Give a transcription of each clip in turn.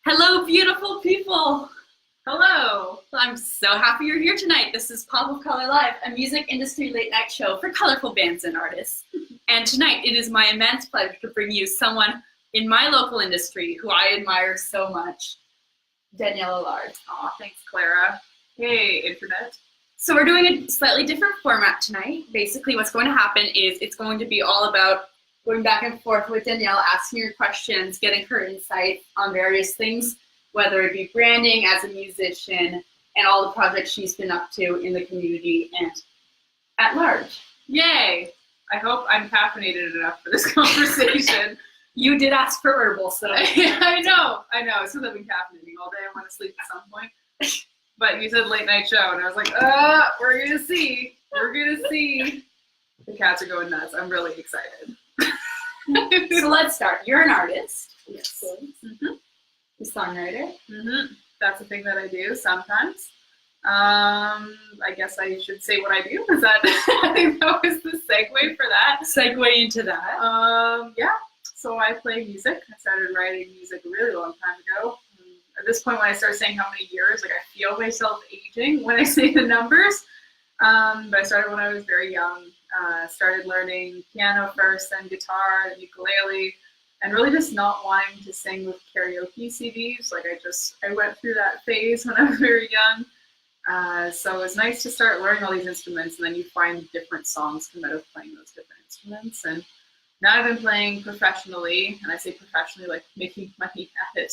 Hello, beautiful people. Hello. I'm so happy you're here tonight. This is Pop of Color Live, a music industry late night show for colorful bands and artists. And tonight it is my immense pleasure to bring you someone in my local industry who I admire so much, Danielle Allard. Aw, thanks, Clara. Hey, Internet. So we're doing a slightly different format tonight. Basically what's going to happen is it's going to be all about going back and forth with Danielle, asking her questions, getting her insight on various things, whether it be branding as a musician and all the projects she's been up to in the community and at large. Yay. I hope I'm caffeinated enough for this conversation. You did ask for herbal, so. I know. It's because I've been caffeinating all day. I want to sleep at some point. But you said late night show, and I was like, we're going to see. We're going to see. The cats are going nuts. I'm really excited. So let's start. You're an artist. Yes. Mm-hmm. A songwriter. Mm-hmm. That's a thing that I do sometimes. I guess I should say what I do. Is that I think that was the segue for that. Segue into that. Yeah. So I play music. I started writing music a really long time ago. At this point, when I start saying how many years, like I feel myself aging when I say the numbers. But I started when I was very young. Started learning piano first, then guitar, and ukulele, and really just not wanting to sing with karaoke CDs. Like I went through that phase when I was very young. So it was nice to start learning all these instruments, and then you find different songs come out of playing those different instruments. And now I've been playing professionally, and I say professionally, like making money at it,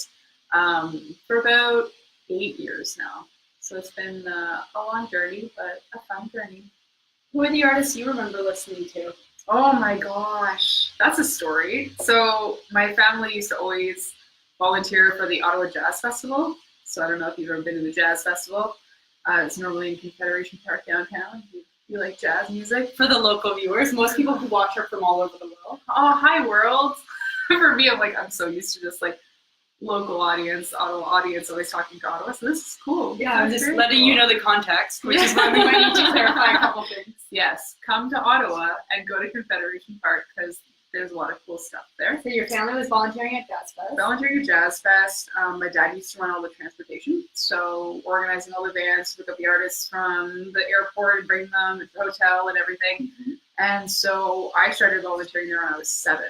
for about 8 years now. So it's been a long journey, but a fun journey. Who are the artists you remember listening to? Oh my gosh, that's a story. So my family used to always volunteer for the Ottawa Jazz Festival. So I don't know if you've ever been to the Jazz Festival. It's normally in Confederation Park downtown. You like jazz music? For the local viewers, most people who watch are from all over the world. Oh, hi world. For me, I'm so used to just like local audience, Ottawa audience, always talking to Ottawa. So this is cool. Yeah, I'm just letting you know the context, which is why we might need to clarify a couple things. Yes, come to Ottawa and go to Confederation Park because there's a lot of cool stuff there. So your family was volunteering at Jazz Fest? Volunteering at Jazz Fest. My dad used to run all the transportation, so organizing all the vans, pick up the artists from the airport and bring them to the hotel and everything. Mm-hmm. And so I started volunteering there when I was 7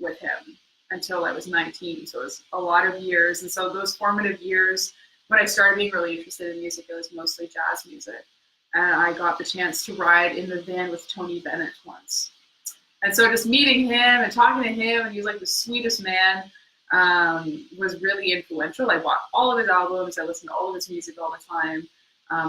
with him until I was 19. So it was a lot of years. And so those formative years, when I started being really interested in music, it was mostly jazz music. And I got the chance to ride in the van with Tony Bennett once. And so just meeting him and talking to him, and he was like the sweetest man, was really influential. I bought all of his albums. I listened to all of his music all the time.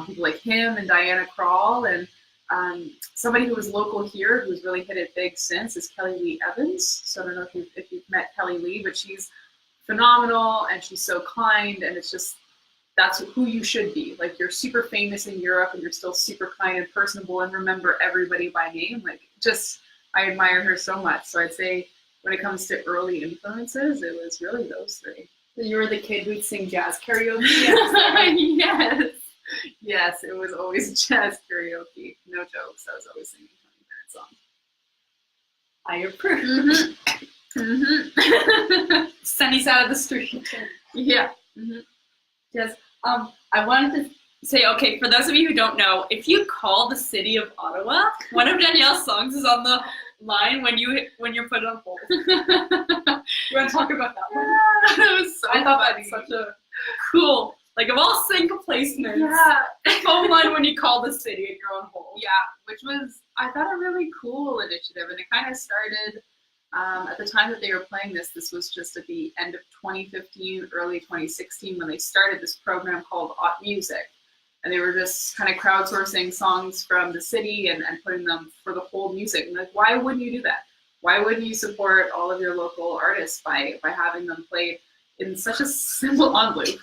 People like him and Diana Krall, and somebody who was local here who's really hit it big since is Kelly Lee Evans. So I don't know if you've met Kelly Lee, but she's phenomenal and she's so kind, and it's just, that's who you should be. Like, you're super famous in Europe and you're still super kind and personable and remember everybody by name. Like, just, I admire her so much. So I'd say when it comes to early influences, it was really those three. So you were the kid who'd sing jazz karaoke? Yes. Yes, it was always jazz karaoke. No jokes. I was always singing Tony Bennett songs. I approve. Mm-hmm. Sunny side of the street. Yeah. Mm-hmm. Yes. I wanted to say, okay, for those of you who don't know, if you call the city of Ottawa, one of Danielle's songs is on the line when you're put on hold. You want to talk about that one? Yeah, that was so I thought funny. that's such a cool, like, of all sync placements. Yeah. Phone line when you call the city and you're on hold. Yeah, which was, I thought, a really cool initiative, and it kind of started at the time that they were playing this. This was just at the end of 2015, early 2016, when they started this program called Ott Music. And they were just kind of crowdsourcing songs from the city and putting them for the whole music. And like, why wouldn't you do that? Why wouldn't you support all of your local artists by having them played in such a simple envelope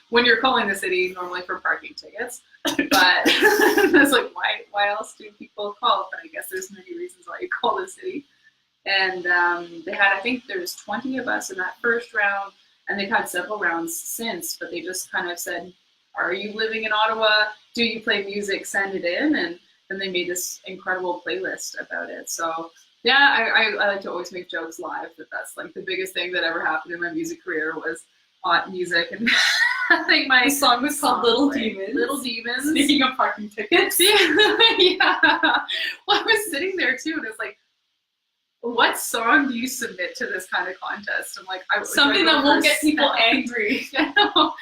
when you're calling the city normally for parking tickets? But it's like, why else do people call? But I guess there's many reasons why you call the city. And they had, I think there's 20 of us in that first round, and they've had several rounds since, but they just kind of said, are you living in Ottawa? Do you play music? Send it in. And then they made this incredible playlist about it. So yeah, I like to always make jokes live that that's like the biggest thing that ever happened in my music career was hot music, and I think my song was called Little Demons. Little Demons. Speaking of parking tickets. Yeah. Well, I was sitting there too, and it's like, what song do you submit to this kind of contest? I'm like, something that won't get people angry.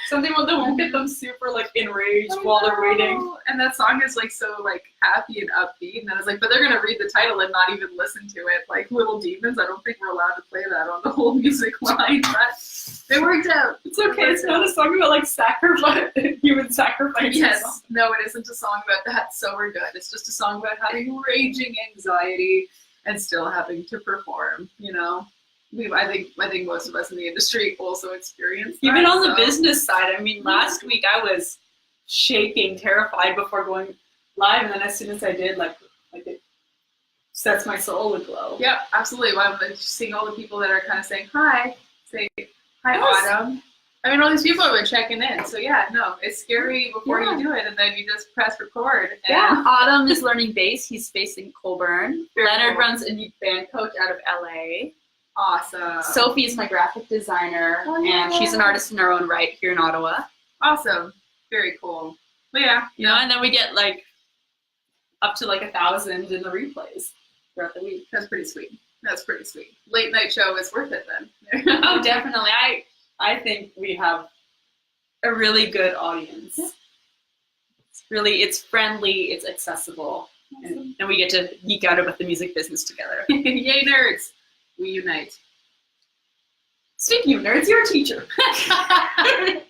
Something that won't get them super like enraged while they're waiting. And that song is like so like happy and upbeat. And I was like, but they're gonna read the title and not even listen to it. Like Little Demons, I don't think we're allowed to play that on the whole music line. But it worked out. It's okay. It's not a song about like sacrifice, human sacrifice. Yes. No, it isn't a song about that. So we're good. It's just a song about having raging anxiety and still having to perform, you know. I think most of us in the industry also experience that. Even on the business side, I mean, last week I was shaking, terrified before going live, and then as soon as I did, like it sets my soul aglow. Yep, absolutely. Well, I'm just seeing all the people that are kind of saying hi, Autumn. I mean, all these people have been checking in, so yeah, no, it's scary before you do it, and then you just press record. And Autumn is learning bass. He's based in Colburn. Leonard cool. runs a youth band coach out of LA. Awesome. Sophie is my graphic designer, and she's an artist in her own right here in Ottawa. Awesome. Very cool. But yeah, you know, and then we get like up to like 1,000 in the replays throughout the week. That's pretty sweet. That's pretty sweet. Late night show is worth it then. Oh, definitely. I think we have a really good audience. It's friendly, it's accessible, and we get to geek out about the music business together. Yay, nerds! We unite. Speaking of nerds, you're a teacher.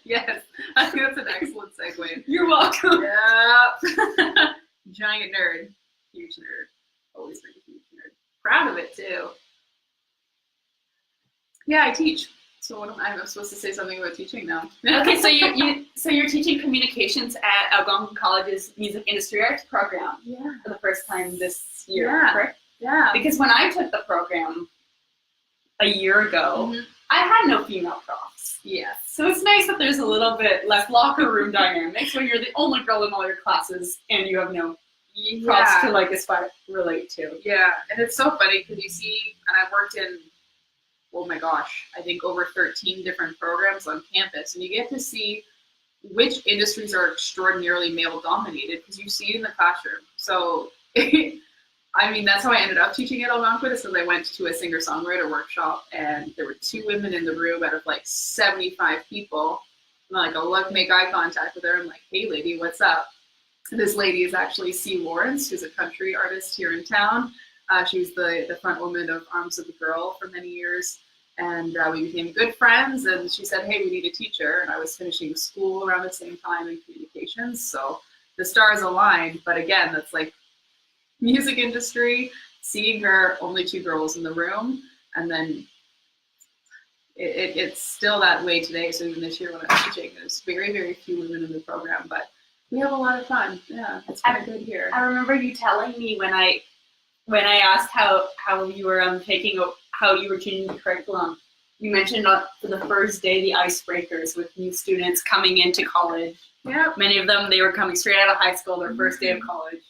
Yes, I think that's an excellent segue. You're welcome. Yeah. Giant nerd. Huge nerd. Always been a huge nerd. Proud of it, too. Yeah, I teach. So what I'm supposed to say something about teaching now. Okay, so you're teaching communications at Algonquin College's Music Industry Arts program. Yeah. For the first time this year, correct? Yeah. Because when I took the program a year ago, I had no female profs. Yes. So it's nice that there's a little bit less locker room dynamics when you're the only girl in all your classes and you have no profs to like relate to. Yeah, and it's so funny because you see, and I've worked in, oh my gosh, I think over 13 different programs on campus, and you get to see which industries are extraordinarily male dominated because you see it in the classroom. So, I mean, that's how I ended up teaching at Algonquin, is because I went to a singer-songwriter workshop, and there were 2 women in the room out of like 75 people. And I like, make eye contact with her. I'm like, hey lady, what's up? And this lady is actually C. Lawrence, who's a country artist here in town. She was the front woman of Arms of the Girl for many years, and we became good friends, and she said, hey, we need a teacher, and I was finishing school around the same time in communications, so the stars aligned. But again, that's like music industry, seeing her, only 2 girls in the room, and then it's still that way today. So even this year when I'm teaching, there's very, very few women in the program, but we have a lot of fun. Yeah, it's kind of good here. I remember you telling me when I asked how you were how you were changing the curriculum, you mentioned for the first day the icebreakers with new students coming into college. Yeah. Many of them, they were coming straight out of high school, their first day of college.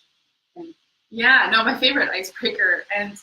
Yeah, no, my favorite icebreaker. And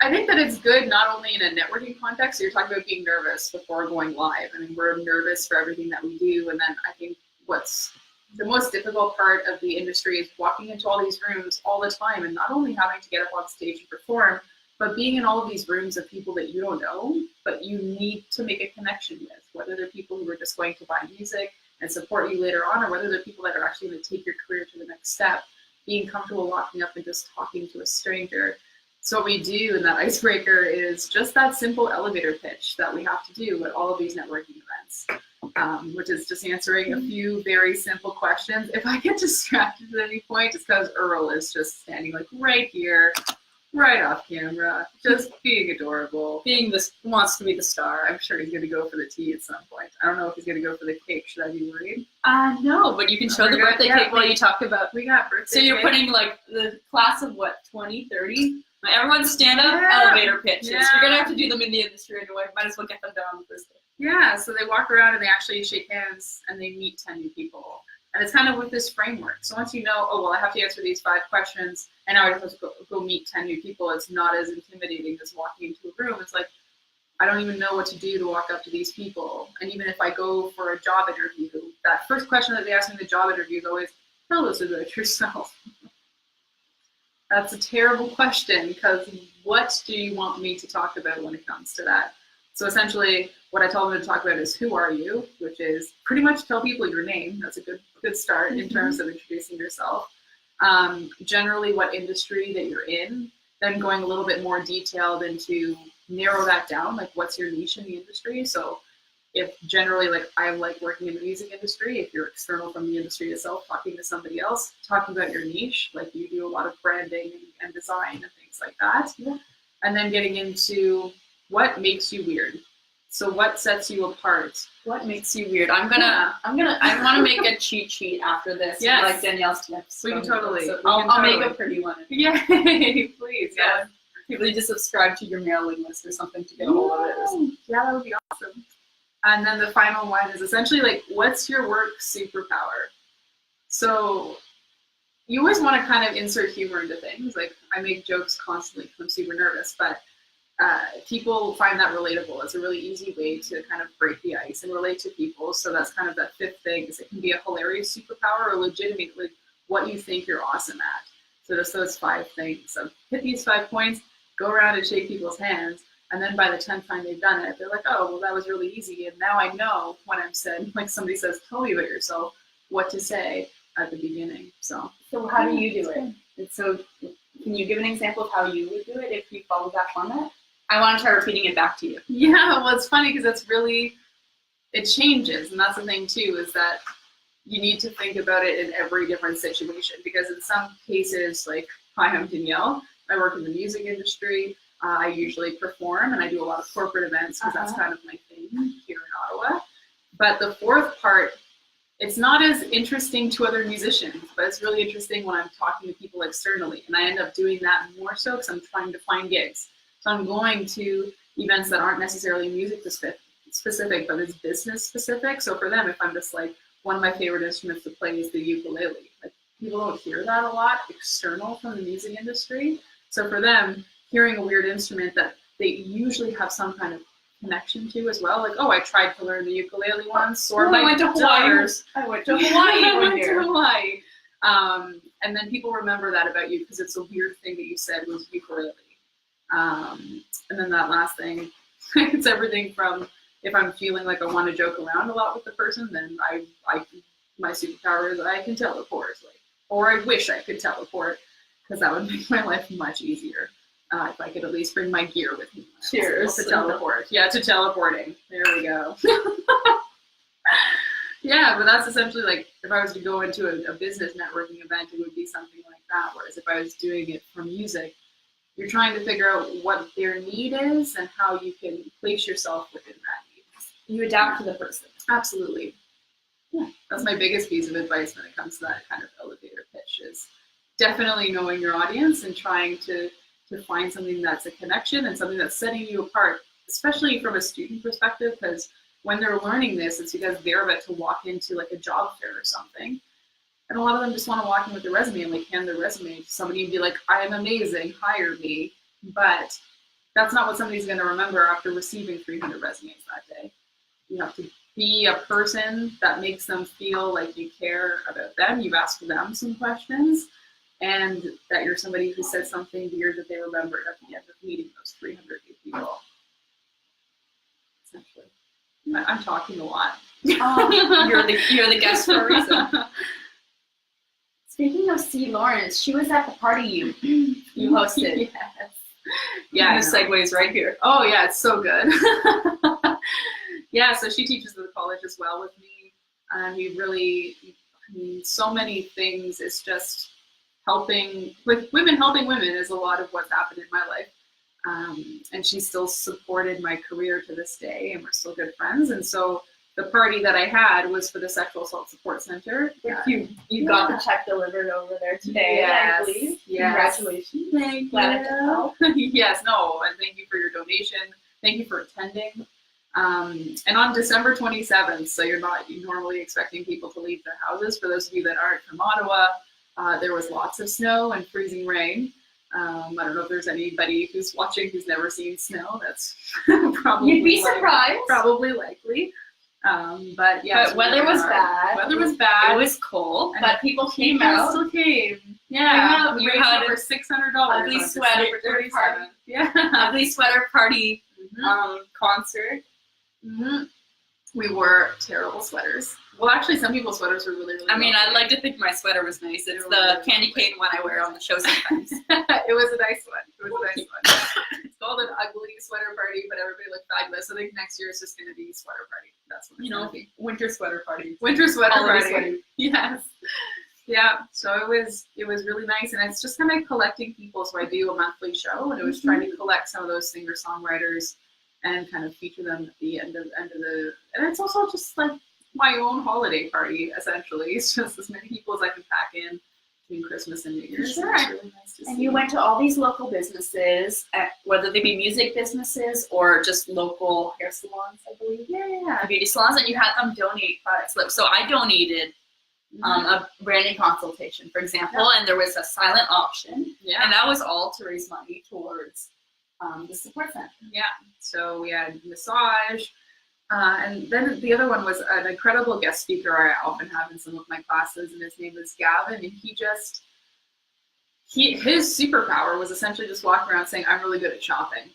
I think that it's good not only in a networking context, so you're talking about being nervous before going live. I mean, we're nervous for everything that we do. And then I think what's the most difficult part of the industry is walking into all these rooms all the time and not only having to get up on stage and perform, but being in all of these rooms of people that you don't know, but you need to make a connection with, whether they're people who are just going to buy music and support you later on, or whether they're people that are actually going to take your career to the next step, being comfortable walking up and just talking to a stranger. So what we do in that icebreaker is just that simple elevator pitch that we have to do at all of these networking events, which is just answering a few very simple questions. If I get distracted at any point, it's because Earl is just standing like right here, right off camera, just being adorable. Wants to be the star. I'm sure he's going to go for the tea at some point. I don't know if he's going to go for the cake. Should I be worried? No, but you can show the birthday cake while you talk about. We got birthday So you're cake. Putting like the class of what, 20, 30? Everyone stand up, elevator pitches. Yeah. You're going to have to do them in the industry anyway. Might as well get them done on the first day. Yeah, so they walk around and they actually shake hands and they meet 10 new people. And it's kind of with this framework. So once you know, oh, well, I have to answer these 5 questions and now I just have to go meet 10 new people, it's not as intimidating as walking into a room. It's like, I don't even know what to do to walk up to these people. And even if I go for a job interview, that first question that they ask me in the job interview is always, tell us about yourself. That's a terrible question, because what do you want me to talk about when it comes to that? So essentially, what I told them to talk about is who are you, which is pretty much tell people your name. That's a good start in terms of introducing yourself. Generally, what industry that you're in, then going a little bit more detailed into narrow that down, like what's your niche in the industry. So if generally, like I like working in the music industry, if you're external from the industry itself, talking to somebody else, talking about your niche, like you do a lot of branding and design and things like that. Yeah. And then getting into what makes you weird. So what sets you apart? What makes you weird? I want to make a cheat sheet after this. Yes. Like Danielle's tips. We can totally. So I'll make a pretty one. Yay, please. Yes. People just subscribe to your mailing list or something to get a hold of it. Yeah, that would be awesome. And then the final one is essentially like, what's your work superpower? So you always want to kind of insert humor into things. Like I make jokes constantly because I'm super nervous, but people find that relatable. It's a really easy way to kind of break the ice and relate to people. So that's kind of that fifth thing, is it can be a hilarious superpower or legitimately what you think you're awesome at. So just those 5 things. So hit these 5 points, go around and shake people's hands. And then by the 10th time they've done it, they're like, oh, well, that was really easy. And now I know when I'm said, like somebody says, tell me about yourself, what to say at the beginning. So how do you do it? And so can you give an example of how you would do it if you follow that format? I want to try repeating it back to you. Yeah, well, it's funny because it's really, it changes. And that's the thing too, is that you need to think about it in every different situation, because in some cases, like, hi, I'm Danielle. I work in the music industry. I usually perform and I do a lot of corporate events because that's kind of my thing here in Ottawa. But the fourth part, it's not as interesting to other musicians, but it's really interesting when I'm talking to people externally. And I end up doing that more so because I'm trying to find gigs. So I'm going to events that aren't necessarily music specific, but it's business specific. So for them, if I'm just like, one of my favorite instruments to play is the ukulele. Like, people don't hear that a lot external from the music industry. So for them, hearing a weird instrument that they usually have some kind of connection to as well. Like, oh, I tried to learn the ukulele once, or I went to Hawaii. I went to Hawaii. And then people remember that about you because it's a weird thing that you said was ukulele. And then that last thing, it's everything from, if I'm feeling like I want to joke around a lot with the person, then my superpower is I can teleport, like, or I wish I could teleport, because that would make my life much easier. If I could at least bring my gear with me. Cheers. To teleport. Yeah, to teleporting. There we go. Yeah, but that's essentially like, if I was to go into a business networking event, it would be something like that. Whereas if I was doing it for music, you're trying to figure out what their need is and how you can place yourself within that need. You adapt to the person. Absolutely. Yeah, that's my biggest piece of advice when it comes to that kind of elevator pitch, is definitely knowing your audience and trying to find something that's a connection and something that's setting you apart, especially from a student perspective, because when they're learning this, it's because they're about to walk into like a job fair or something. And a lot of them just want to walk in with their resume and like hand their resume to somebody and be like, I am amazing, hire me. But that's not what somebody's going to remember after receiving 300 resumes that day. You have to be a person that makes them feel like you care about them. You've asked them some questions, and that you're somebody who said something weird that they remembered at the end of meeting those 300 people. Essentially. I'm talking a lot. Oh, you're the guest for a reason. Speaking of C. Lawrence, she was at the party you hosted. Yes. Yeah, the segues right here. Oh yeah, it's so good. Yeah, so she teaches at the college as well with me. And we really, I mean, so many things. It's just helping women is a lot of what's happened in my life. And she still supported my career to this day, and we're still good friends. And so the party that I had was for the Sexual Assault Support Center. You got the check delivered over there today, yes, I believe. Yes. Congratulations. Thank you. Yes, no, and thank you for your donation. Thank you for attending. And on December 27th, so you're not normally expecting people to leave their houses. For those of you that aren't from Ottawa, there was lots of snow and freezing rain. I don't know if there's anybody who's watching who's never seen snow. That's probably You'd be surprised. Probably likely. But yeah. But weather was bad. Weather was bad. It was cold, And but people came people out. still came. Yeah. We We had had over $600. ugly on sweater December 37th. party. Yeah. Ugly sweater party concert. Mm-hmm. We wore terrible sweaters. Well, actually, some people's sweaters were really, really I mean, lovely. I'd like to think my sweater was nice. It's They were the really candy lovely. cane one I wear on the show sometimes. It was a nice one. It was a nice one. It's called an ugly sweater party, but everybody looked fabulous. I think next year it's just going to be sweater party. That's what it's going to be. Winter sweater party. Winter sweater Holiday party. sweater. Yes. Yeah. So it was really nice, and it's just kind of collecting people. So I do a monthly show, and it was trying to collect some of those singer songwriters and kind of feature them at the end of the. And it's also just like my own holiday party, essentially. It's just as many people as I can pack in between Christmas and New Year's. Sure. It's really nice to And see. you went to all these local businesses, whether they be music businesses or just local hair salons, I believe. Yeah. Beauty salons, and you had them donate product slips. So I donated a branding consultation, for example, and there was a silent auction, Yeah. and that was all to raise money towards the support center. Yeah. So we had massage. And then the other one was an incredible guest speaker I often have in some of my classes, and his name is Gavin, and his superpower was essentially just walking around saying, I'm really good at shopping.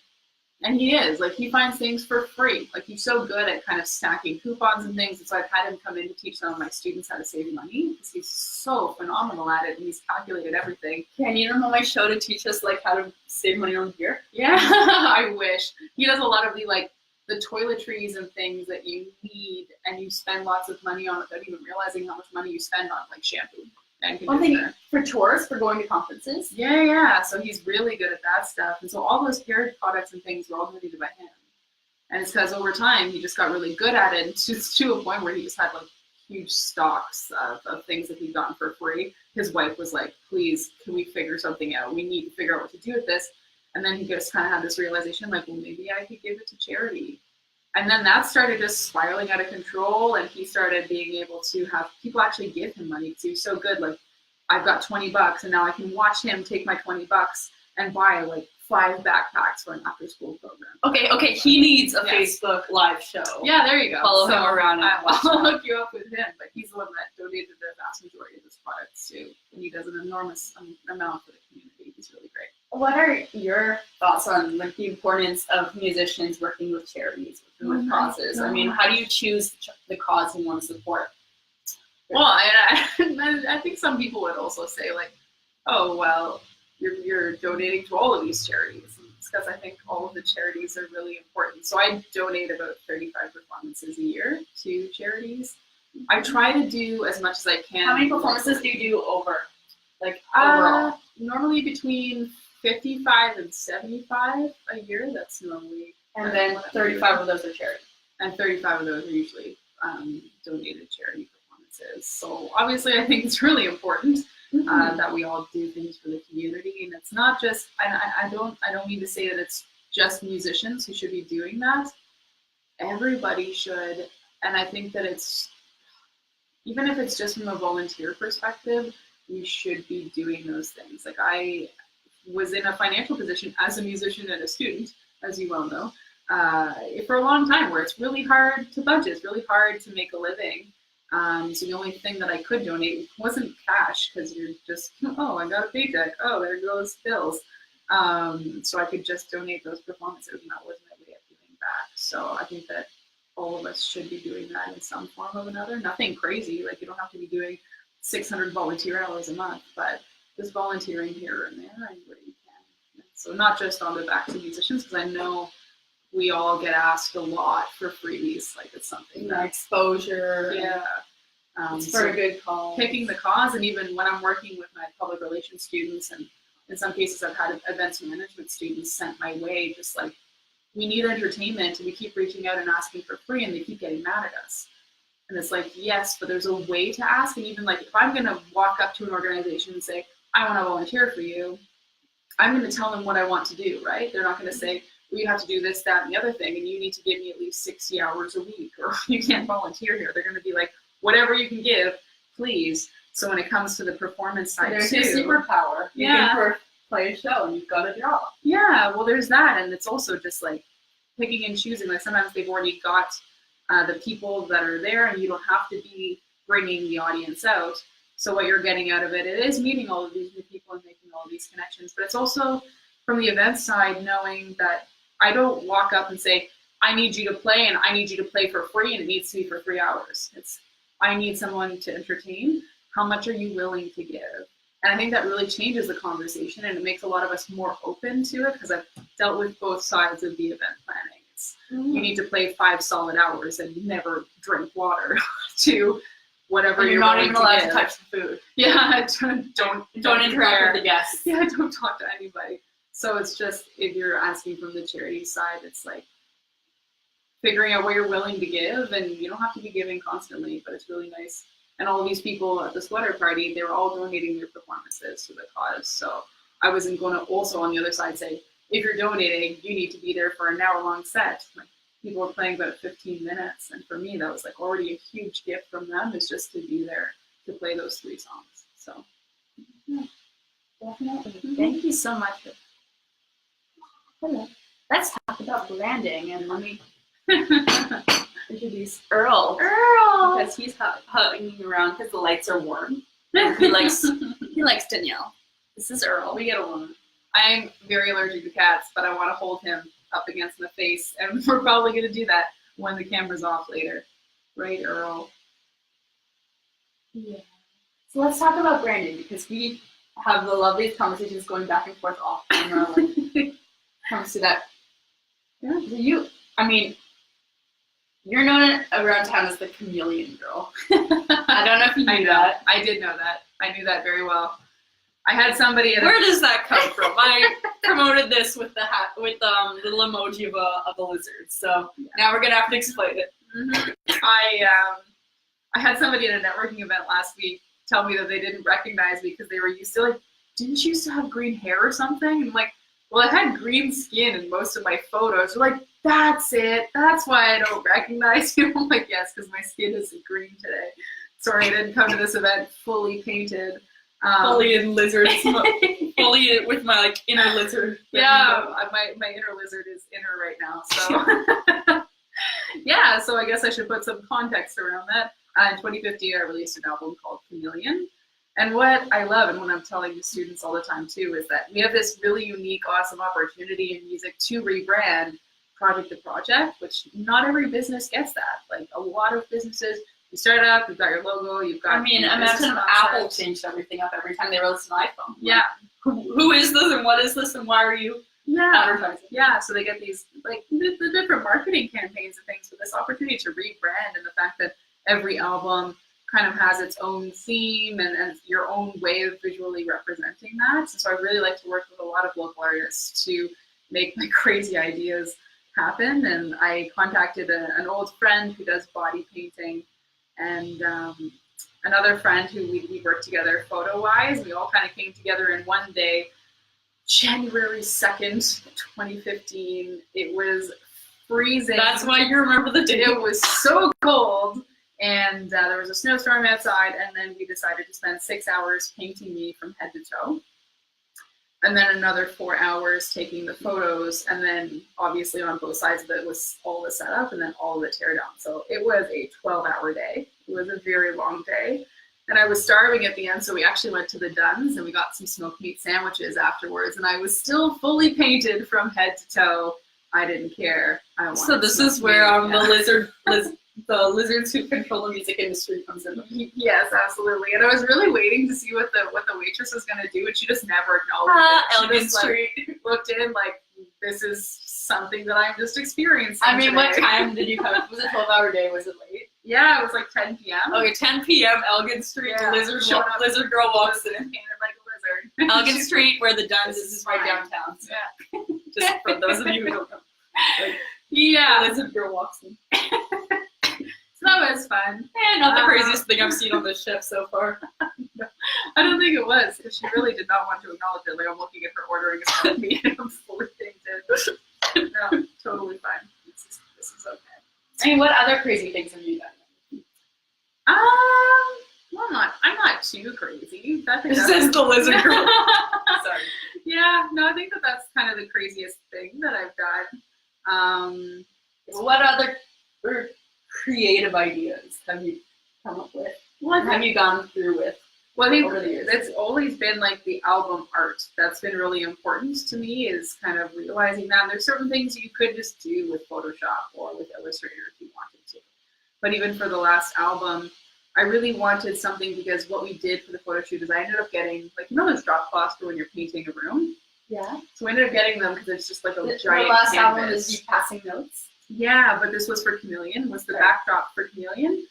And he is. Like, he finds things for free. Like, he's so good at kind of stacking coupons and things, and so I've had him come in to teach some of my students how to save money, because he's so phenomenal at it, and he's calculated everything. Can you know my show to teach us like how to save money on gear? Yeah, I wish. He does a lot of the toiletries and things that you need, and you spend lots of money on without even realizing how much money you spend on, like shampoo and One thing conditioner. for tours, for going to conferences. Yeah. So he's really good at that stuff. And so all those hair products and things were all donated by him. And it's because over time he just got really good at it, to a point where he just had like huge stocks of things that he'd gotten for free. His wife was like, please, can we figure something out? We need to figure out what to do with this. And then he just kind of had this realization, like, well, maybe I could give it to charity. And then that started just spiraling out of control, and he started being able to have people actually give him money because he was so good. Like, I've got $20, and now I can watch him take my $20 and buy like 5 backpacks for an after-school program. Okay, he needs a Yes. Facebook live show. Yeah, there you go. Follow him around and watch I'll that. hook you up with him, but he's the one that donated the vast majority of his products too, and he does an enormous amount for the community. He's really great. What are your thoughts on like the importance of musicians working with charities, working with causes? I mean, how do you choose the cause you want to support? Well, I think some people would also say like, oh well, you're donating to all of these charities. It's because I think all of the charities are really important. So I donate about 35 performances a year to charities. I try to do as much as I can. How many performances do you do overall? Normally between 55 and 75 a year. That's normally. And then 35 of those are charity. And 35 of those are usually donated charity performances. So obviously I think it's really important that we all do things for the community. And it's not just, I don't mean to say that it's just musicians who should be doing that. Everybody should. And I think that it's, even if it's just from a volunteer perspective, you should be doing those things. Like, I was in a financial position as a musician and a student, as you well know, for a long time, where it's really hard to budget, it's really hard to make a living. So the only thing that I could donate wasn't cash, because you're just, oh, I got a paycheck, oh, there goes bills. So I could just donate those performances, and that was my way of giving back. So I think that all of us should be doing that in some form or another. Nothing crazy, like you don't have to be doing 600 volunteer hours a month, but just volunteering here and there anywhere you can. So not just on the backs of musicians, because I know we all get asked a lot for freebies. Like, it's something that Exposure. yeah. It's for a good cause. Picking the cause, and even when I'm working with my public relations students, and in some cases I've had events management students sent my way, just like, we need entertainment, and we keep reaching out and asking for free, and they keep getting mad at us. And it's like, yes, but there's a way to ask. And even like, if I'm going to walk up to an organization and say, I want to volunteer for you, I'm going to tell them what I want to do, right? They're not going to say, well, you have to do this, that, and the other thing, and you need to give me at least 60 hours a week, or you can't volunteer here. They're going to be like, whatever you can give, please. So when it comes to the performance side There's too, your superpower. You Yeah. can play a show and you've got to draw. Yeah, well, there's that, and it's also just like picking and choosing. Like sometimes they've already got the people that are there, and you don't have to be bringing the audience out. So what you're getting out of it is meeting all of these new people and making all of these connections. But it's also from the event side, knowing that I don't walk up and say, I need you to play, and I need you to play for free, and it needs to be for 3 hours. It's, I need someone to entertain. How much are you willing to give? And I think that really changes the conversation, and it makes a lot of us more open to it, because I've dealt with both sides of the event planning. It's, you need to play 5 solid hours and never drink water to whatever and you're not even allowed to touch the food. Yeah, don't interact with the guests. Yeah, don't talk to anybody. So it's just, if you're asking from the charity side, it's like figuring out what you're willing to give, and you don't have to be giving constantly, but it's really nice. And all these people at the sweater party, they were all donating their performances to the cause. So I wasn't going to also on the other side say, if you're donating, you need to be there for an hour-long set. Like, people were playing about 15 minutes, and for me, that was like already a huge gift from them, is just to be there to play those 3 songs. So, yeah, definitely. Thank you so much. Let's talk about branding, and let me introduce Earl. Because he's hanging around because the lights are warm. He likes Danielle. This is Earl. We get along. I'm very allergic to cats, but I want to hold him up against my face, and we're probably going to do that when the camera's off later. Right, Earl? Yeah. So let's talk about branding, because we have the loveliest conversations going back and forth off camera when it comes to that. Yeah. You're known around town as the chameleon girl. I don't know if you knew that. I did know that. I knew that very well. I had somebody. Where does that come from? I promoted this with the hat, with the little emoji of a lizard. So now we're gonna have to explain it. Mm-hmm. I had somebody at a networking event last week tell me that they didn't recognize me because they were used to, like, didn't you used to have green hair or something? And I'm like, well, I had green skin in most of my photos. They're like, that's it. That's why I don't recognize you. I'm like, yes, because my skin isn't green today. Sorry, I didn't come to this event fully painted. Fully in lizards. Fully with my, like, inner lizard. Yeah, my inner lizard is inner right now. So yeah, so I guess I should put some context around that. In 2015, I released an album called Chameleon. And what I love, and what I'm telling the students all the time too, is that we have this really unique, awesome opportunity in music to rebrand project to project, which not every business gets that. Like, a lot of businesses, you start up, you've got your logo, you've got. I mean, imagine if Apple changed everything up every time they released an iPhone. Yeah. Like, who is this, and what is this, and why are you advertising? Yeah, so they get these, like, the different marketing campaigns and things, but this opportunity to rebrand, and the fact that every album kind of has its own theme and your own way of visually representing that. So I really like to work with a lot of local artists to make my crazy ideas happen. And I contacted an old friend who does body painting, and another friend who we worked together photo-wise. We all kind of came together in one day, January 2nd, 2015. It was freezing. That's why you remember the day. It was so cold. And there was a snowstorm outside, and then we decided to spend 6 hours painting me from head to toe. And then another 4 hours taking the photos, and then obviously on both sides of it was all the setup and then all the tear down. So it was a 12-hour day. It was a very long day. And I was starving at the end, so we actually went to the Dunn's and we got some smoked meat sandwiches afterwards, and I was still fully painted from head to toe. I didn't care. So this is where the lizards who control the music industry comes in. Yes, absolutely. And I was really waiting to see what the waitress was going to do, and she just never acknowledged it. Elegant Street. Looked in like, this is something that I'm just experiencing. I mean, today. what time did you come? Was it a 12-hour day? Was it late? Yeah, it was like 10 p.m. Okay, 10 p.m. Elgin Street. Yeah, Lizard girl walks in. Painted like a lizard. Elgin Street, where the Dunn's is right downtown. So. Yeah. Just for those of you who don't know. Like, yeah. Lizard girl walks in. So that was fun. Not the craziest thing I've seen on this ship so far. No, I don't think it was, because she really did not want to acknowledge it. Like, I'm looking at her ordering a smoked meat and I'm fully painted. No, totally fine. This is okay. I mean, what other crazy things have you done? Well, I'm not too crazy. This is the lizard girl. Sorry. Yeah, no, I think that's kind of the craziest thing that I've done. What other creative ideas have you come up with? What have you gone through with? Well, I think over the years? it's always been like the album art. That's been really important to me, is kind of realizing that there's certain things you could just do with Photoshop or with Illustrator if you wanted to. But even for the last album, I really wanted something, because what we did for the photo shoot is I ended up getting, like, those drop cloths for when you're painting a room? Yeah. So we ended up getting them because it's just like a giant the last canvas. album is you passing notes? Yeah, but this was for Chameleon, was the backdrop for Chameleon.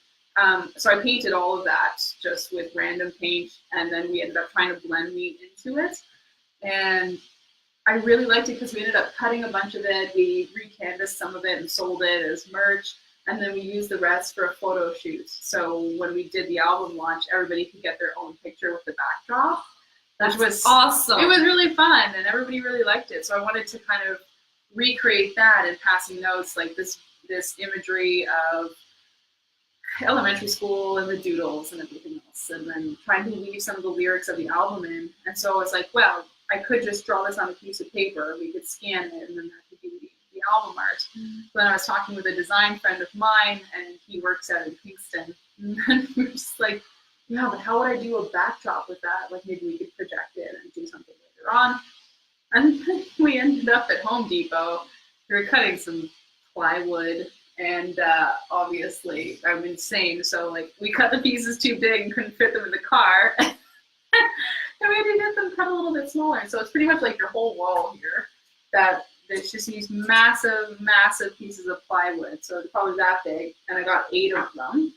So I painted all of that just with random paint, and then we ended up trying to blend meat into it. And I really liked it because we ended up cutting a bunch of it. We recanvassed some of it and sold it as merch. And then we used the rest for a photo shoot. So when we did the album launch, everybody could get their own picture with the backdrop. Which was awesome. It was really fun, and everybody really liked it. So I wanted to kind of recreate that in passing notes, like this imagery of elementary school and the doodles and everything else, and then trying to weave some of the lyrics of the album in. And so I was like, well, I could just draw this on a piece of paper, we could scan it, and then that could be the album art. But then I was talking with a design friend of mine, and he works out in Kingston, and we were just like, yeah, but how would I do a backdrop with that? Like, maybe we could project it and do something later on. And then we ended up at Home Depot. We were cutting some plywood, and obviously I'm insane, so like we cut the pieces too big and couldn't fit them in the car. And we had to get them cut a little bit smaller. And so it's pretty much like your whole wall here, that it's just these massive, massive pieces of plywood. So it's probably that big, and I got 8 of them.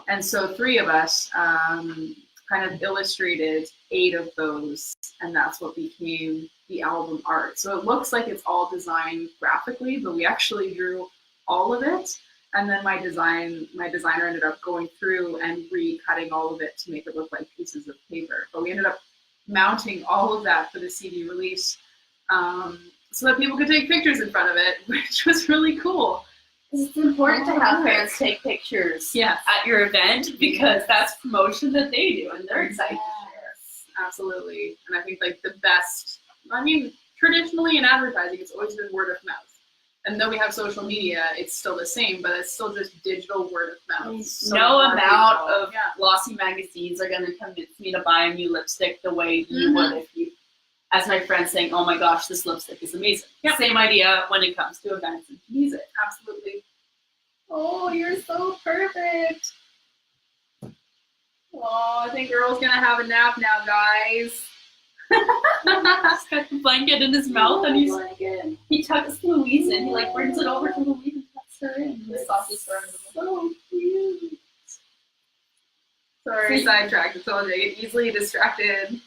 And so 3 of us kind of illustrated 8 of those, and that's what became the album art. So it looks like it's all designed graphically, but we actually drew all of it. And then my designer ended up going through and recutting all of it to make it look like pieces of paper. But we ended up mounting all of that for the CD release, so that people could take pictures in front of it, which was really cool. It's important to have fans take pictures at your event, because that's promotion that they do, and they're excited to share. Absolutely. And I think like the best, traditionally in advertising, it's always been word of mouth. And though we have social media, it's still the same, but it's still just digital word of mouth. So no amount of glossy magazines are going to convince me to buy a new lipstick the way you would if you, as my friend saying, oh my gosh, this lipstick is amazing. Yep. Same idea when it comes to events and music. Absolutely. Oh, you're so perfect. Oh, I think Earl's going to have a nap now, guys. He's got the blanket in his mouth, and he tucks Louise in. He like brings it over to Louise and tucks her in. So cute. Sorry, sidetracked. I told you, I get easily distracted.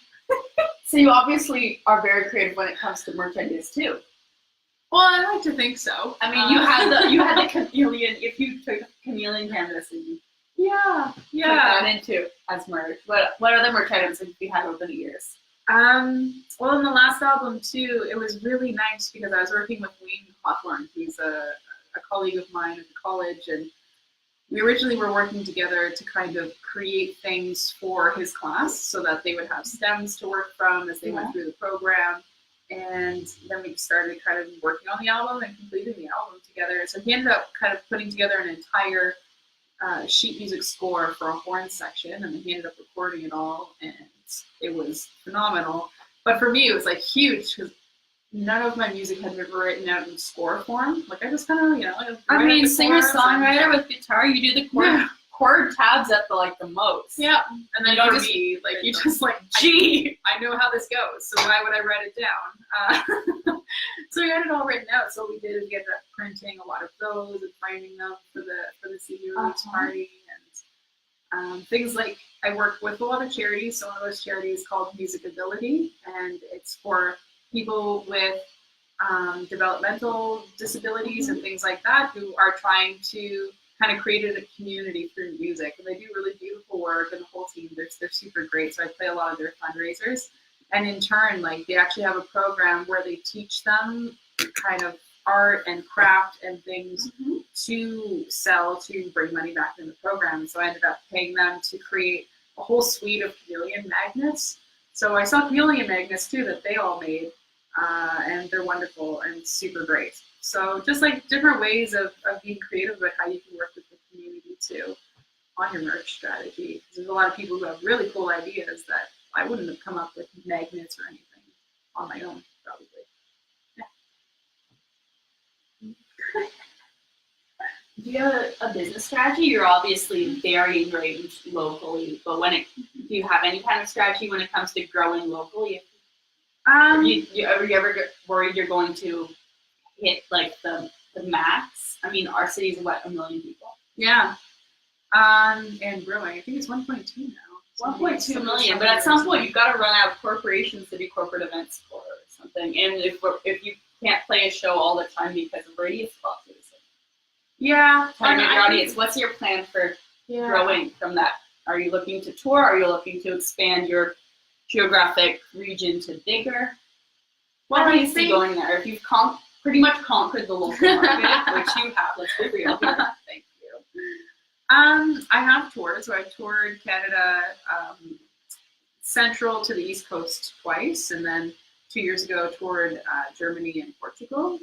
So you obviously are very creative when it comes to merch ideas too. Well, I like to think so. I mean, you had the chameleon. If you took chameleon canvas and you put that into as merch, what other merch items have you had over the years? Well, in the last album too, it was really nice because I was working with Wayne Hawthorne. He's a colleague of mine at the college, and we originally were working together to kind of create things for his class so that they would have stems to work from as they went through the program. And then we started kind of working on the album and completing the album together. So he ended up kind of putting together an entire sheet music score for a horn section, and then he ended up recording it all, and it was phenomenal. But for me, it was like huge because none of my music had been written out in score form. Like I just kind of, singer-songwriter with guitar, you do the chord tabs at the most. Yeah, and then for me, like you just like, gee, I know how this goes, so why would I write it down? So we had it all written out. So what we did is we ended up printing a lot of those and framing them for the CD release party, and things like, I work with a lot of charities. So one of those charities is called Music Ability, and it's for people with developmental disabilities and things like that who are trying to kind of create a community through music. And they do really beautiful work, and the whole team, they're super great. So I play a lot of their fundraisers. And in turn, like they actually have a program where they teach them kind of art and craft and things to sell to bring money back in the program. So I ended up paying them to create a whole suite of chameleon magnets. So I saw chameleon magnets too that they all made, and they're wonderful and super great. So just like different ways of being creative about how you can work with the community too on your merch strategy. Because there's a lot of people who have really cool ideas that I wouldn't have come up with magnets or anything on my own, probably. Do you have a business strategy? You're obviously very ingrained locally, but do you have any kind of strategy when it comes to growing locally? Are you ever worried you're going to hit like the max? I mean, our city's what, 1 million people? Yeah. And growing. I think it's 1.2 now. 1.2 million, but at some point you've got to run out of corporations to do corporate events for or something. And if you can't play a show all the time because of radius costs, yeah. Target your audience. What's your plan for growing from that? Are you looking to tour? Are you looking to expand your geographic region to bigger? What do you see going there? If you've pretty much conquered the local market, which you have, let's be real. Thank you. I have toured. So I've toured Canada, central to the East Coast twice, and then 2 years ago toured Germany and Portugal.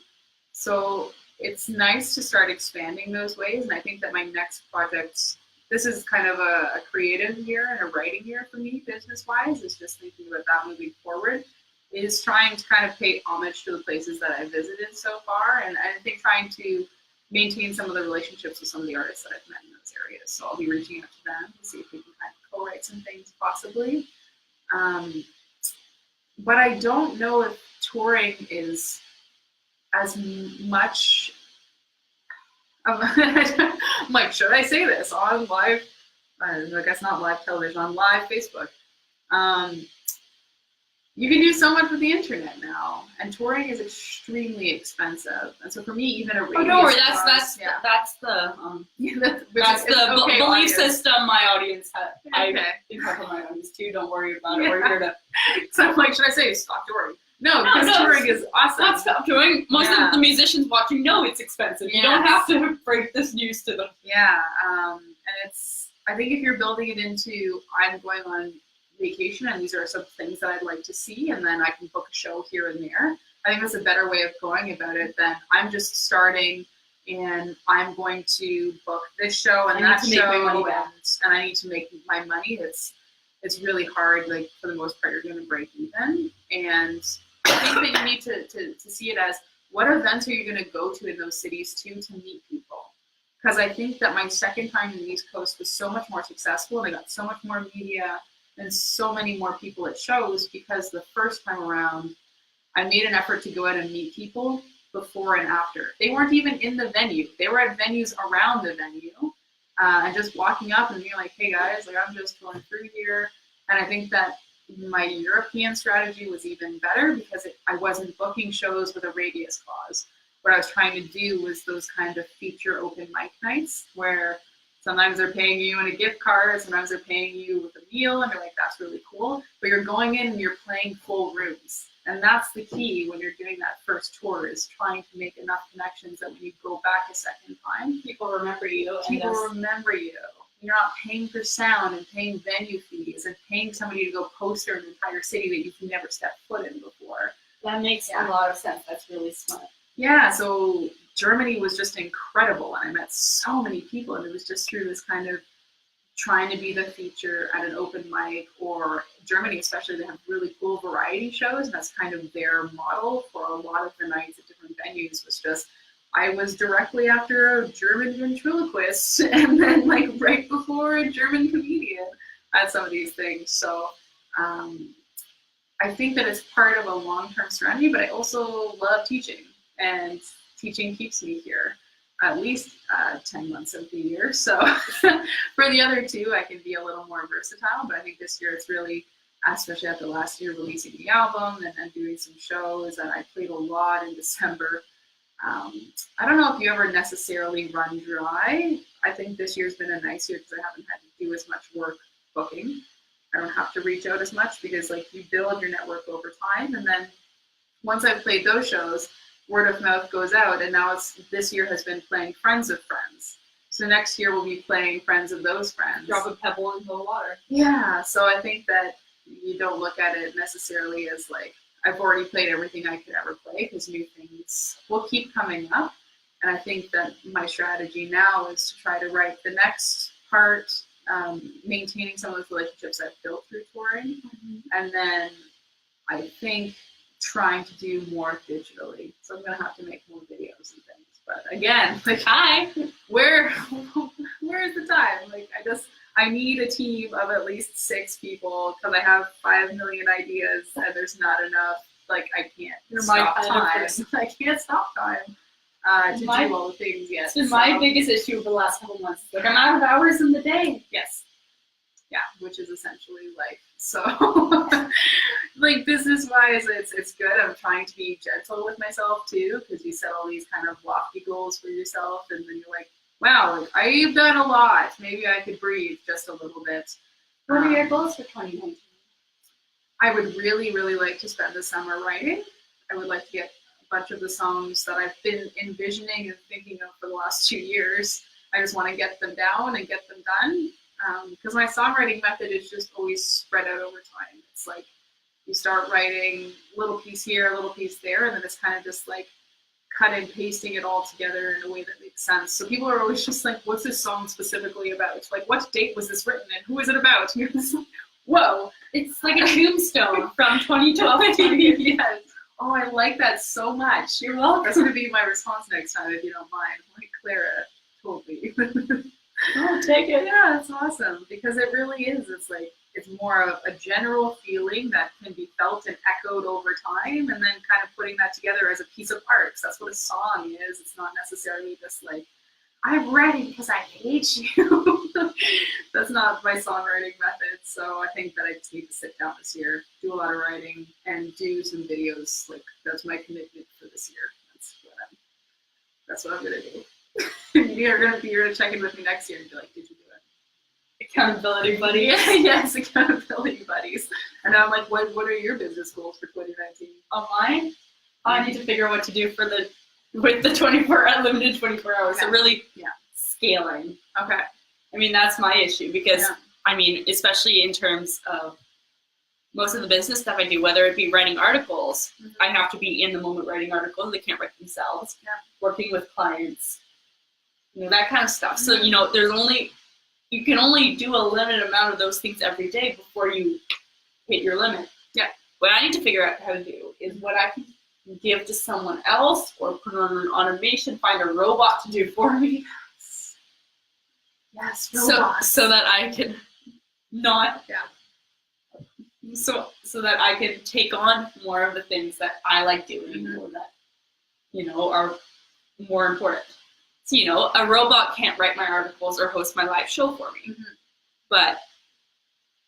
So it's nice to start expanding those ways, and I think that my next project, this is kind of a creative year and a writing year for me, business-wise, is just thinking about that moving forward, is trying to kind of pay homage to the places that I've visited so far, and I think trying to maintain some of the relationships with some of the artists that I've met in those areas. So I'll be reaching out to them to see if we can kind of co-write some things possibly. But I don't know if touring is as much I'm like, should I say this on live, I guess not live television, on live Facebook? You can do so much with the internet now, and touring is extremely expensive. And so for me, even a radius. Oh, don't worry, that's the belief system my audience has. Okay. I think I have my audience too. Don't worry about it. We're here to. So I'm like, should I say stop touring? No, because touring is awesome. Not stop touring. Most of the musicians watching know it's expensive. You don't have to break this news to them. Yeah, and I think if you're building it into, I'm going on vacation and these are some things that I'd like to see, and then I can book a show here and there. I think that's a better way of going about it than I'm just starting and I'm going to book this show and that show, and I need to make my money. It's really hard. Like for the most part, you're going to break even, and I think that you need to see it as what events are you going to go to in those cities too to meet people. Because I think that my second time in the East Coast was so much more successful, and I got so much more media and so many more people at shows, because the first time around, I made an effort to go out and meet people before and after. They weren't even in the venue. They were at venues around the venue, and just walking up and being like, hey guys, like I'm just going through here. And I think that my European strategy was even better because I wasn't booking shows with a radius clause. What I was trying to do was those kind of feature open mic nights where sometimes they're paying you in a gift card, sometimes they're paying you with a meal, and they're like, that's really cool. But you're going in and you're playing full rooms. And that's the key when you're doing that first tour, is trying to make enough connections that when you go back a second time, people remember you. People remember you. You're not paying for sound and paying venue fees and paying somebody to go poster an entire city that you've never stepped foot in before. That makes a lot of sense. That's really smart. Yeah, so Germany was just incredible, and I met so many people, and it was just through this kind of trying to be the feature at an open mic, or Germany especially, they have really cool variety shows, and that's kind of their model for a lot of the nights at different venues. Was just, I was directly after a German ventriloquist, and then like right before a German comedian at some of these things. So I think that it's part of a long-term strategy, but I also love teaching. And teaching keeps me here at least 10 months of the year. So for the other two, I can be a little more versatile. But I think this year it's really, especially after last year releasing the album and doing some shows, and I played a lot in December. I don't know if you ever necessarily run dry. I think this year's been a nice year because I haven't had to do as much work booking. I don't have to reach out as much because like you build your network over time. And then once I've played those shows, word of mouth goes out, and now this year has been playing friends of friends. So next year we'll be playing friends of those friends. Drop a pebble into the water. Yeah, so I think that you don't look at it necessarily as like, I've already played everything I could ever play, because new things will keep coming up. And I think that my strategy now is to try to write the next part, maintaining some of those relationships I've built through touring. And then I think trying to do more digitally. So I'm going to have to make more videos and things. But again, like, where's the time? Like, I need a team of at least 6 people, because I have 5 million ideas and there's not enough. Like, I can't stop time. I can't stop time to do all the things yet. It's been my biggest issue for the last couple months. Like, I'm out of hours in the day. Yes. Yeah, which is essentially life. So, like, business-wise, it's good. I'm trying to be gentle with myself too, because you set all these kind of lofty goals for yourself, and then you're like, wow, like, I've done a lot. Maybe I could breathe just a little bit. What are your goals for 2019? I would really, really like to spend the summer writing. I would like to get a bunch of the songs that I've been envisioning and thinking of for the last 2 years. I just want to get them down and get them done. Because my songwriting method is just always spread out over time. It's like you start writing a little piece here, a little piece there, and then it's kind of just like cut and pasting it all together in a way that makes sense. So people are always just like, what's this song specifically about? Like, what date was this written and who is it about? And you're just like, whoa. It's like a tombstone from 2012. Yes. Oh, I like that so much. You're welcome. That's going to be my response next time, if you don't mind. Like, Clara told me. Oh, take it. Yeah, that's awesome, because it really is. It's like, it's more of a general feeling that can be felt and echoed over time, and then kind of putting that together as a piece of art. Because that's what a song is. It's not necessarily just like, I'm ready because I hate you. That's not my songwriting method. So I think that I just need to sit down this year, do a lot of writing, and do some videos. Like, that's my commitment for this year. That's what I'm gonna do. You're gonna check in with me next year and be like, did you do it? Accountability buddies. Yeah, yes, accountability buddies. And I'm like, what are your business goals for 2019? Oh, mine? I need to figure out what to do with the unlimited 24 hours. Okay. So really scaling. Okay. I mean, that's my issue, because I mean, especially in terms of most of the business stuff I do, whether it be writing articles, I have to be in the moment writing articles. They can't write themselves. Yeah. Working with clients, that kind of stuff. So, you can only do a limited amount of those things every day before you hit your limit. Yeah. What I need to figure out how to do is what I can give to someone else, or put on an automation, find a robot to do for me. Yes, robots. So that I can not. Yeah. So that I can take on more of the things that I like doing, or that, are more important. So, a robot can't write my articles or host my live show for me. But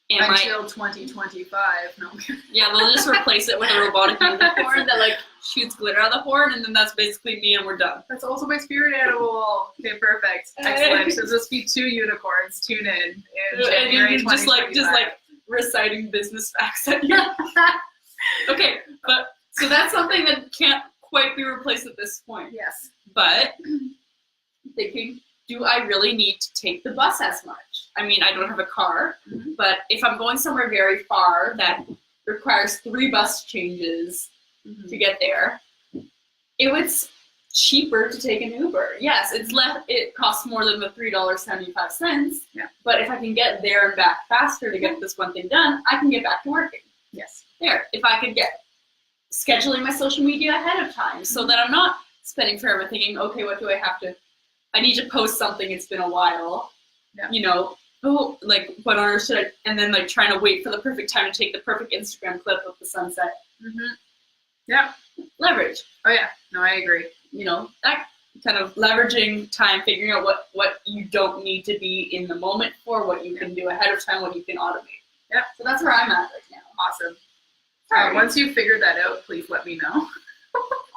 until 2025, no. Yeah, they'll just replace it with a robotic unicorn that like shoots glitter out of the horn, and then that's basically me, and we're done. That's also my spirit animal. Okay, perfect. Excellent. So just be 2 unicorns. Tune in January and just like reciting business facts at you. Okay, but so that's something that can't quite be replaced at this point. Yes. But thinking, do I really need to take the bus as much? I mean, I don't have a car, but if I'm going somewhere very far that requires 3 bus changes to get there, it was cheaper to take an Uber. Yes, it costs more than the $3.75. Yeah. But if I can get there and back faster to get this one thing done, I can get back to working. Yes. There. If I could get scheduling my social media ahead of time, so that I'm not spending forever thinking, okay, what do I have to? I need to post something. It's been a while. Yeah. Like what order should I? And then like trying to wait for the perfect time to take the perfect Instagram clip of the sunset. Yeah. Leverage. Oh yeah. No, I agree. That kind of leveraging time, figuring out what you don't need to be in the moment for, what you can do ahead of time, what you can automate. Yeah. So that's where I'm at right now. Awesome. Once you've figured that out, please let me know.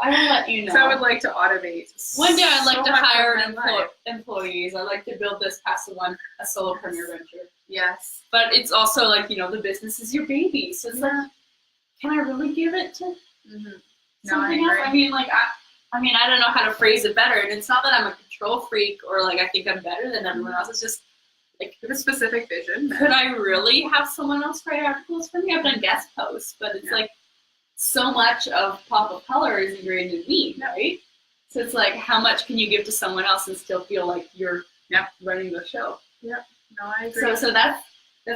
I will let you know. So I would like to automate. One day I'd like to hire employees. I'd like to build this past a solopreneur venture. Yes. But it's also like, the business is your baby. So it's like, can I really give it to something else? I mean, I don't know how to phrase it better. And it's not that I'm a control freak or like I think I'm better than everyone else. It's just like, with a specific vision. could I really have someone else write articles for me? I've done guest posts, but it's like so much of Pop of Color is ingrained in me, right? So it's like, how much can you give to someone else and still feel like you're running the show? Yeah, no, I agree. So that's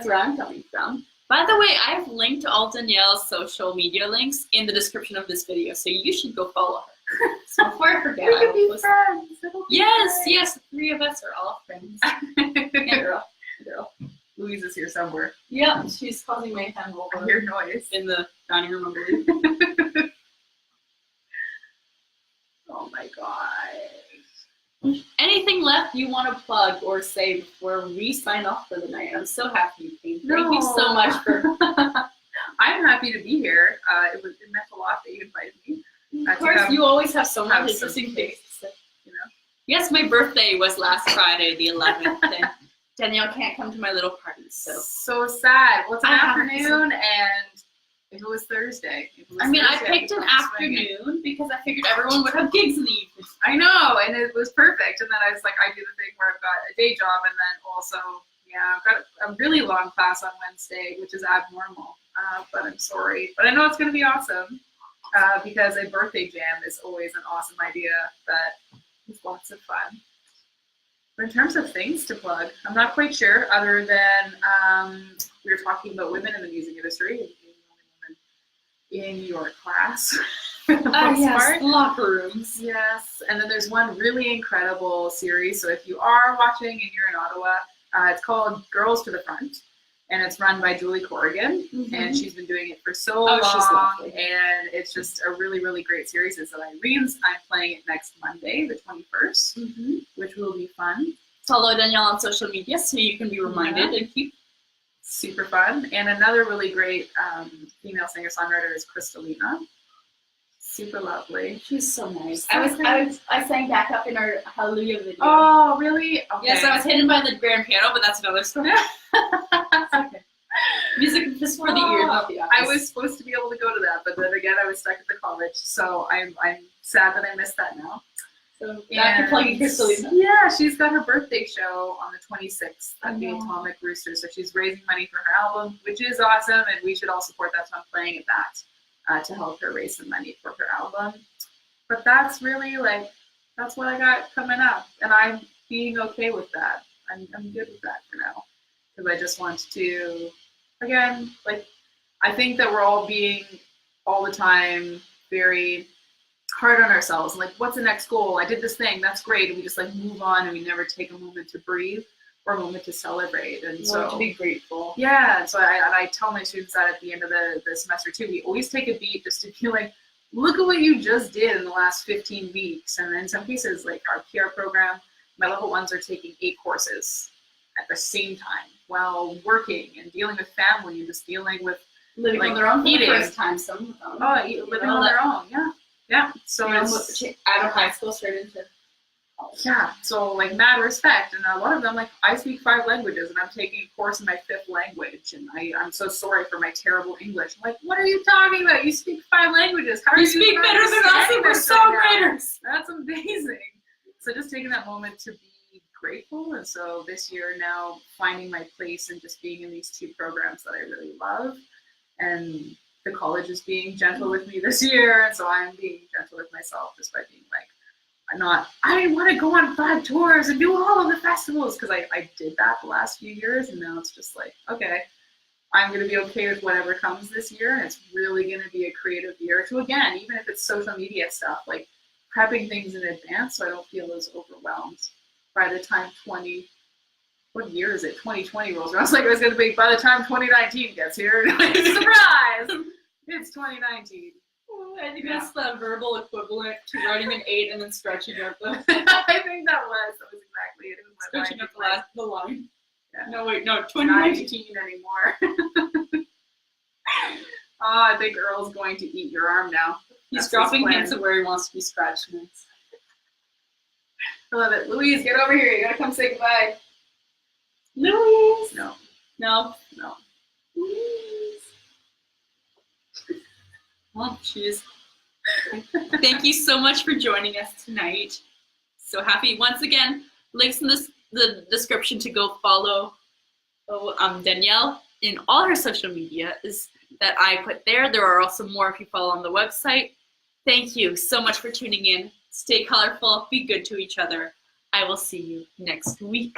where I'm coming from. By the way, I've linked all Danielle's social media links in the description of this video, so you should go follow her. So before I forget, we could be friends. Yes, the three of us are all friends. And girl. Louise is here somewhere. Yeah, she's causing mayhem over. I hear noise in the dining room, I believe. Oh my god. Anything left you want to plug or say before we sign off for the night? I'm so happy you came. Thank you so much for. I'm happy to be here. It meant a lot that you invited me. Of course, you always have so much interesting things. You know. Yes, my birthday was last Friday, the 11th, and Danielle can't come to my little party, so sad. Well, it's an afternoon, and if it was Thursday. I picked an afternoon because I figured everyone would have gigs in the evening. I know, and it was perfect. And then I was like, I do the thing where I've got a day job, and then also, I've got a really long class on Wednesday, which is abnormal. But I'm sorry. But I know it's going to be awesome because a birthday jam is always an awesome idea that is lots of fun. But in terms of things to plug, I'm not quite sure, other than we were talking about women in the music industry, and being the only woman in your class. Yes, locker rooms. Yes, and then there's one really incredible series. So if you are watching and you're in Ottawa, it's called Girls to the Front, and it's run by Julie Corrigan, and she's been doing it for so long, and it's just a really, really great series. It's at Irene's. I'm playing it next Monday, the 21st, which will be fun. Follow Danielle on social media so you can be reminded and keep. Super fun. And another really great female singer-songwriter is Crystalina. Super lovely. She's so nice. I sang back up in our Hallelujah video. Oh, really? Okay. Yes, I was hidden by the grand piano, but that's another story. Okay. Music just for the ears, not the eyes. I was supposed to be able to go to that, but then again, I was stuck at the college, so I'm sad that I missed that now. So back to plugging Crystalina. Yeah, she's got her birthday show on the 26th at the Atomic Rooster, so she's raising money for her album, which is awesome, and we should all support that, so I'm playing at that to help her raise some money for her album. But that's really, that's what I got coming up, and I'm being okay with that. I'm good with that for now, because I just want to, again, I think that we're all being, all the time, very hard on ourselves. What's the next goal? I did this thing, that's great, and we just move on, and we never take a moment to breathe or a moment to celebrate, and so to be grateful. Yeah, and so I tell my students that at the end of the semester too. We always take a beat just to be look at what you just did in the last 15 weeks. And in some cases, our PR program, my level ones are taking 8 courses at the same time while working and dealing with family and just dealing with living on their own for the first time. Some of them. Oh, living on their own. Yeah. So it's out of high school, straight into. Yeah, so mad respect, and a lot of them I speak 5 languages, and I'm taking a course in my 5th language, and I'm so sorry for my terrible English. I'm what are you talking about? You speak 5 languages. How you speak better than us? And we're songwriters. That's amazing. So just taking that moment to be grateful, and so this year now finding my place and just being in these 2 programs that I really love, and the college is being gentle with me this year, and so I'm being gentle with myself just by being I didn't want to go on 5 tours and do all of the festivals, because I did that the last few years, and now it's just okay, I'm going to be okay with whatever comes this year, and it's really going to be a creative year. So again, even if it's social media stuff, prepping things in advance so I don't feel as overwhelmed by the time what year is it? 2020 rolls around. I was it was going to be by the time 2019 gets here. Surprise! It's 2019. I think that's the verbal equivalent to writing an 8 and then stretching up the. I think that was exactly it. It was stretching up the line. Yeah. No, wait, no, 2019 anymore. I think Earl's going to eat your arm now. He's dropping hints of where he wants to be scratched next. I love it. Louise, get over here. You gotta come say goodbye. Louise. No. Louise. Well, jeez. Thank you so much for joining us tonight. So happy. Once again, links in the description to go follow Danielle in all her social media is that I put there. There are also more if you follow on the website. Thank you so much for tuning in. Stay colorful, be good to each other. I will see you next week.